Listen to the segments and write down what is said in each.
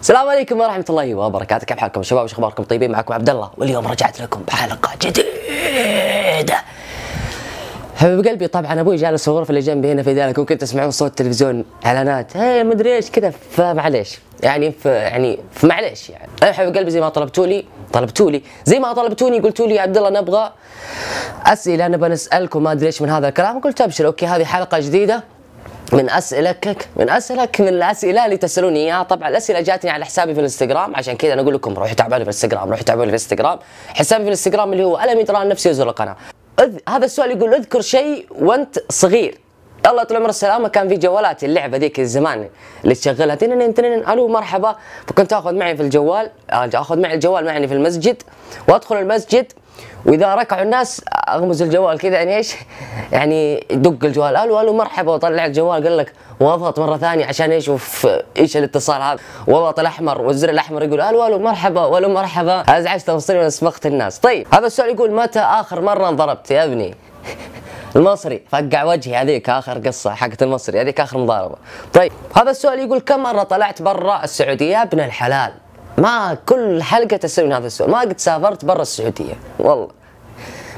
السلام عليكم ورحمة الله وبركاته، كيف حالكم شباب؟ وش اخباركم؟ طيبين؟ معكم عبد الله، واليوم رجعت لكم بحلقة جديدة. حبيب قلبي، طبعا ابوي جالس في الغرفة اللي جنبي هنا في ذلك، ممكن تسمعون صوت تلفزيون، اعلانات، هي مدري ايش كذا، فمعليش يعني معليش يعني. انا حبيب قلبي زي ما طلبتوا لي زي ما طلبتوني، قلتوا لي يا عبد الله نبغى اسئلة، نبغى نسألكم ما ادري ايش من هذا الكلام. قلت ابشر، اوكي، هذه حلقة جديدة من الاسئله اللي تسالوني اياها. طبعا الاسئله جاتني على حسابي في الانستغرام، عشان كذا انا اقول لكم روحوا تابعوني في الانستغرام، حسابي في الانستغرام اللي هو ألم يدرى نفسي وزر القناه. هذا السؤال يقول اذكر شيء وانت صغير. الله طول عمر السلامه، كان في جوالات اللعبه ذيك الزمان اللي تشغلها تنين الو مرحبا، فكنت اخذ معي الجوال معي في المسجد، وادخل المسجد واذا ركعوا الناس اغمز الجوال كذا، يعني ايش؟ يعني يدق الجوال الو مرحبا، وطلع الجوال قال لك، واضغط مره ثانيه عشان ايش؟ ايش الاتصال هذا؟ واضغط الاحمر والزر الاحمر يقول الو مرحبا ولو مرحبا. ازعجت تفصيلي واسبقت الناس. طيب هذا السؤال يقول متى اخر مره انضربت يا ابني؟ المصري فقع وجهي، هذيك اخر قصه حقت المصري، هذيك اخر مضاربه. طيب هذا السؤال يقول كم مره طلعت برا السعوديه؟ يا ابن الحلال، ما كل حلقه تسالني هذا السؤال، ما قد سافرت برا السعوديه والله،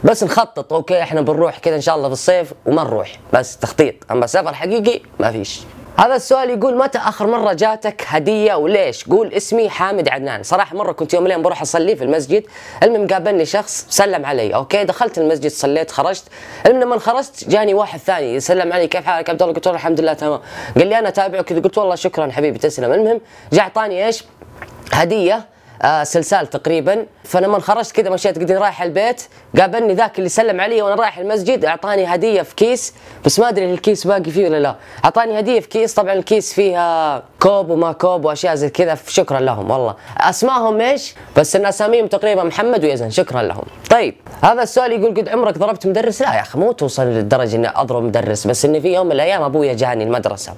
بس نخطط اوكي، احنا بنروح كذا ان شاء الله في الصيف وما نروح، بس تخطيط، اما سفر حقيقي ما فيش. هذا السؤال يقول متى اخر مره جاتك هديه وليش؟ قول اسمي حامد عدنان. صراحه مره كنت يوم من الايام بروح اصلي في المسجد، المهم قابلني شخص سلم علي، اوكي، دخلت المسجد صليت خرجت، المهم لما خرجت جاني واحد ثاني يسلم علي، كيف حالك عبد الله؟ قلت له الحمد لله تمام. قال لي انا تابعك كذا، قلت والله شكرا حبيبي تسلم. المهم جاء اعطاني ايش؟ هديه، سلسال تقريبا. فلما خرجت كذا مشيت قدي رايح البيت، قابلني ذاك اللي سلم علي وانا رايح المسجد، اعطاني هديه في كيس، بس ما ادري الكيس باقي فيه ولا لا. اعطاني هديه في كيس، طبعا الكيس فيها كوب وما كوب واشياء زي كذا، شكرا لهم والله. اسمائهم ايش؟ بس ان اساميهم تقريبا محمد ويزن، شكرا لهم. طيب هذا السؤال يقول قد عمرك ضربت مدرس؟ لا يا اخي، مو توصل للدرجه اني اضرب مدرس، بس اني في يوم من الايام ابويا جاني المدرسه،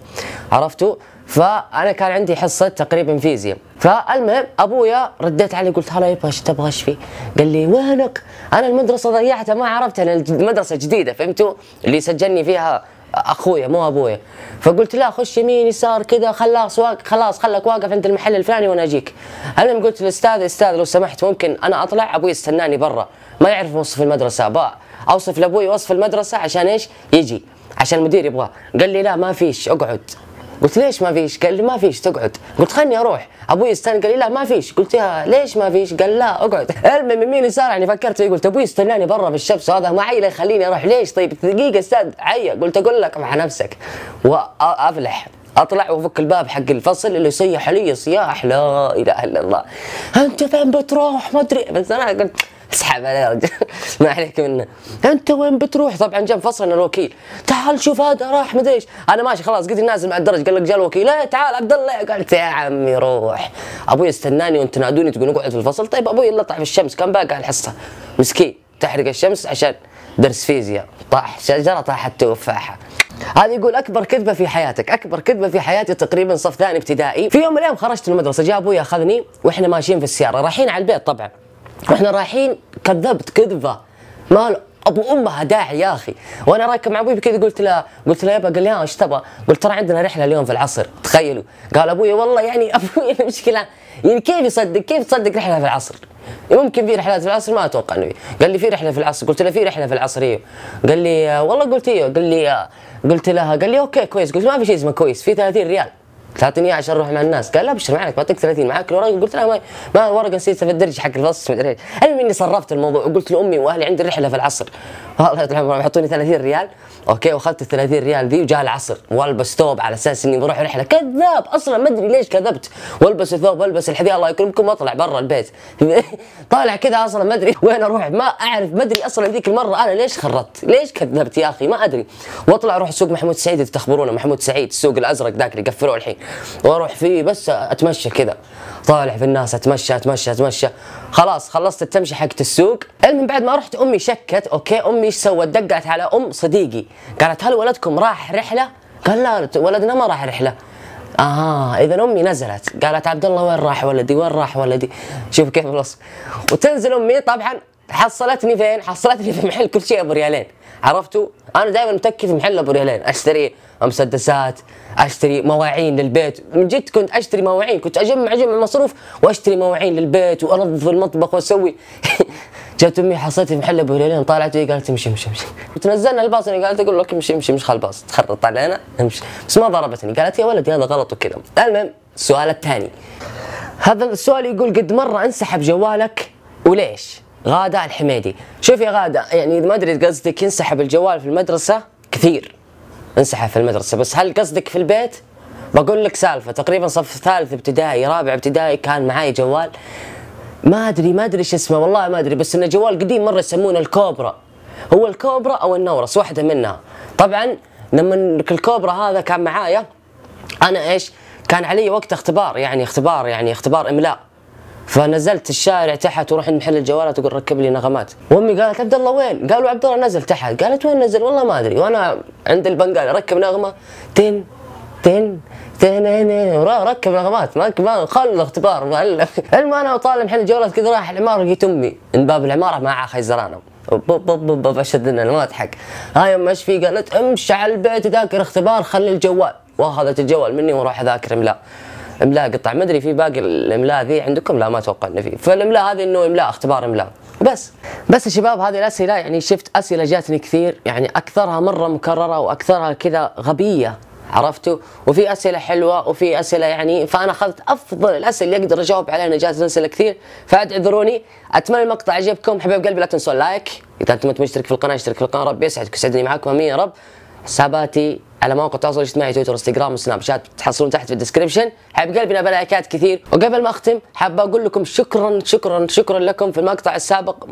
عرفتوا؟ فانا كان عندي حصه تقريبا فيزياء، فالمهم ابويا رديت عليه قلت هلا يبا ايش تبغى ايش في؟ قال لي وينك؟ انا المدرسه ضيعتها ما عرفتها، انا المدرسه جديده فهمتوا؟ اللي سجلني فيها اخويا مو ابويا. فقلت لا خش يمين يسار كذا، خلاص خلك واقف عند المحل الفلاني وانا اجيك. المهم قلت للاستاذ لو سمحت ممكن انا اطلع؟ ابوي استناني برا، ما يعرف وصف المدرسه، اوصف لابوي وصف المدرسه عشان ايش؟ يجي عشان المدير يبغاه. قال لي لا ما فيش اقعد. قلت ليش ما فيش؟ قال لي ما فيش تقعد. قلت خلني اروح. ابوي استنى، قال لي لا ما فيش. قلت يا ليش ما فيش؟ قال لا اقعد. المهم يمين يسار، يعني فكرت فيه، قلت ابوي استناني برا بالشمس وهذا معي لا يخليني اروح، ليش؟ طيب دقيقه استاذ عيا. قلت اقول لك مع نفسك، وافلح اطلع وافك الباب حق الفصل اللي يصيح علي صياح لا اله الا الله، انت فين بتروح؟ ما ادري، بس انا قلت اسحب عليه يا رجل ما عليك منه، انت وين بتروح؟ طبعا جنب فصلنا الوكيل، تعال شوف هذا راح مدري ايش. انا ماشي خلاص قلت نازل مع الدرج، قال لك جاء الوكيل، لا تعال عبد الله. قلت يا عمي روح، ابوي استناني وانت تنادوني تقولون اقعد في الفصل. طيب ابوي الا طاح في الشمس، كان باقي على الحصه مسكين، تحرق الشمس عشان درس فيزياء، طاح شجره طاحت تفاحه. هذا يقول اكبر كذبه في حياتك؟ اكبر كذبه في حياتي تقريبا صف ثاني ابتدائي. في يوم من الايام خرجت من المدرسه، جاء ابوي اخذني واحنا ماشيين في السياره رايحين على البيت، طبعا واحنا رايحين كذبت كذبه ما ابو امها داعي يا اخي. وانا راكب مع ابوي كذا قلت له يابا، قال لي ايش تبغى؟ قلت ترى عندنا رحله اليوم في العصر. تخيلوا، قال ابوي والله يعني ابوي المشكله يعني كيف تصدق رحله في العصر؟ ممكن في رحلات في العصر؟ ما اتوقع انه قال لي في رحله في العصر. قلت له في رحله في العصر ايوه. قال لي والله قلت ايوه. قلت لها، قال لي اوكي كويس. قلت ما في شيء اسمه كويس، في 30 ريال تعطيني اياه عشان اروح مع الناس. قال لا ابشر معك ما 30 معك الورقه. قلت لا ما ورقه نسيتها في الدرج حق الفصل مدري ايش. المهم اني صرفت الموضوع وقلت لامي واهلي عندي رحله في العصر، والله يطلعون يحطوني 30 ريال اوكي، واخذت ال 30 ريال ذي وجاء العصر والبس ثوب على اساس اني بروح رحله. كذاب اصلا ما ادري ليش كذبت، والبس الثوب والبس الحذاء الله يكرمكم واطلع برا البيت طالع كذا اصلا ما ادري وين اروح، ما اعرف، ما ادري اصلا ذيك المره انا ليش خربت، ليش كذبت يا اخي ما ادري. واطلع اروح سوق محمود سعيد، اذا تخبرونه محمود سعيد السوق الازرق ذاك اللي قفلوه الحين، واروح فيه بس اتمشى كذا، طالع في الناس اتمشى. خلاص خلصت التمشي حقت السوق. المهم بعد ما رحت امي شكت، اوكي امي ايش سوت؟ دقت على ام صديقي قالت هل ولدكم راح رحله؟ قال لا ولدنا ما راح رحله. اذا امي نزلت قالت عبد الله وين راح ولدي؟ شوف كيف الوصف. وتنزل امي طبعا حصلتني فين؟ حصلتني في محل كل شيء ابو ريالين، عرفتوا؟ انا دائما متكي في محل ابو ريالين، اشتري مسدسات، اشتري مواعين للبيت، من جد كنت اشتري مواعين، كنت اجمع مصروف واشتري مواعين للبيت وانظف المطبخ واسوي. جت امي حصلتني في محل ابو ريالين، طالعت لي قالت امشي امشي امشي، وتنزلنا الباص، انا قالت اقول لك امشي امشي مش خالباص تخرط علينا امشي، بس ما ضربتني، قالت يا ولدي هذا غلط وكذا. المهم السؤال الثاني، هذا السؤال يقول قد مرة انسحب جوالك وليش؟ غادة الحميدي. شوف يا غادة، يعني ما ادري قصدك ينسحب الجوال في المدرسة كثير، انسحب في المدرسة، بس هل قصدك في البيت؟ بقول لك سالفة، تقريبا صف ثالث ابتدائي رابع ابتدائي كان معي جوال، ما ادري ايش اسمه والله ما ادري، بس انه جوال قديم مرة يسمونه الكوبرا، هو الكوبرا او النورس واحدة منها. طبعا لما الكوبرا هذا كان معايا انا ايش؟ كان علي وقت اختبار، يعني اختبار املاء، فنزلت الشارع تحت ورحت محل الجوالات وقل ركب لي نغمات، وامي قالت عبد الله وين؟ قالوا عبد الله نزل تحت، قالت وين نزل؟ والله ما ادري، وانا عند البنقالي ركب نغمه تن تن تن ركب نغمات، ما خل الاختبار. المهم انا وطالع محل الجوالات كذا رايح العماره، لقيت امي من باب العماره معها خيزرانه اشد ان ما اضحك، هاي ام ايش في؟ قالت امشي على البيت ذاكر اختبار خلي الجوال، واخذت الجوال مني وراح اذاكر املاء قطع. ما ادري في باقي الاملاء ذي عندكم؟ لا ما اتوقع انه في، فالاملاء هذه انه املاء اختبار املاء بس يا شباب. هذه الاسئله يعني شفت اسئله جاتني كثير، يعني اكثرها مره مكرره واكثرها كذا غبيه، عرفتوا؟ وفي اسئله حلوه وفي اسئله يعني، فانا اخذت افضل الاسئله اللي اقدر اجاوب عليها، انا جات اسئله كثير، فاعذروني. اتمنى المقطع عجبكم، حبايب قلبي لا تنسوا اللايك، اذا انتم مشترك في القناه اشترك في القناه، ربي يسعدك ويسعدني معاكم امين يا رب. حساباتي على مواقع التواصل الاجتماعي تويتر انستغرام وسناب شات تحصلون تحت في الديسكربشن. حبيب قلبي نبي لايكات كثير. وقبل ما اختم حاب اقول لكم شكرا لكم في المقطع السابق،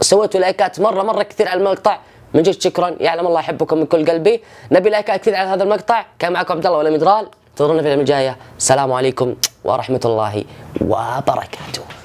سويتوا لايكات مره كثير على المقطع، من جد شكرا، يعلم الله احبكم من كل قلبي. نبي لايكات كثير على هذا المقطع. كان معكم عبد الله ولا مدرال، انتظرونا في الفيديو الجايه. السلام عليكم ورحمه الله وبركاته.